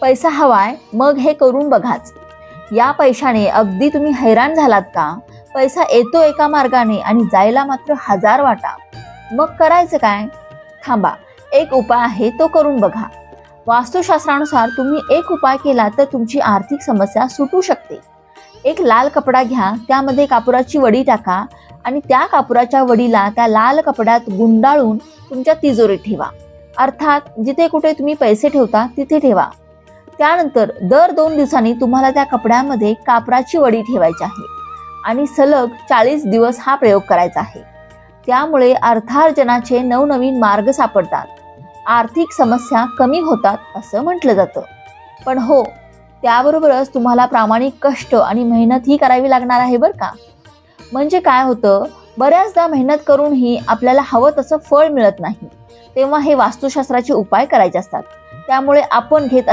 पैसा हवाय मग हे करून बघाच. या पैशाने अगदी तुम्ही हैराण झालात का? पैसा येतो एका मार्गाने आणि जायला मात्र 1000 वाटा. मग करायचं काय? थांबा, एक उपाय आहे, तो करून बघा. वास्तुशास्त्रानुसार तुम्ही एक उपाय केला तर तुमची आर्थिक समस्या सुटू शकते. एक लाल कपडा घ्या, त्यामध्ये कापुराची वडी टाका आणि त्या कापुराच्या वडीला त्या लाल कपड्यात गुंडाळून तुमच्या तिजोरीत ठेवा. अर्थात जिथे कुठे तुम्ही पैसे ठेवता तिथे ठेवा. त्यानंतर दर 2 दिवसांनी तुम्हाला त्या कपड्यामध्ये कापराची वडी ठेवायची आहे आणि सलग 40 दिवस हा प्रयोग करायचा आहे. त्यामुळे अर्थार्जनाचे नवनवीन मार्ग सापडतात, आर्थिक समस्या कमी होतात असं म्हटलं जातं. पण हो, त्याबरोबरच तुम्हाला प्रामाणिक कष्ट आणि मेहनतही करावी लागणार आहे बरं का. म्हणजे काय होतं, बऱ्याचदा मेहनत करूनही आपल्याला हवं तसं फळ मिळत नाही, तेव्हा हे वास्तुशास्त्राचे उपाय करायचे असतात. त्यामुळे आपण घेत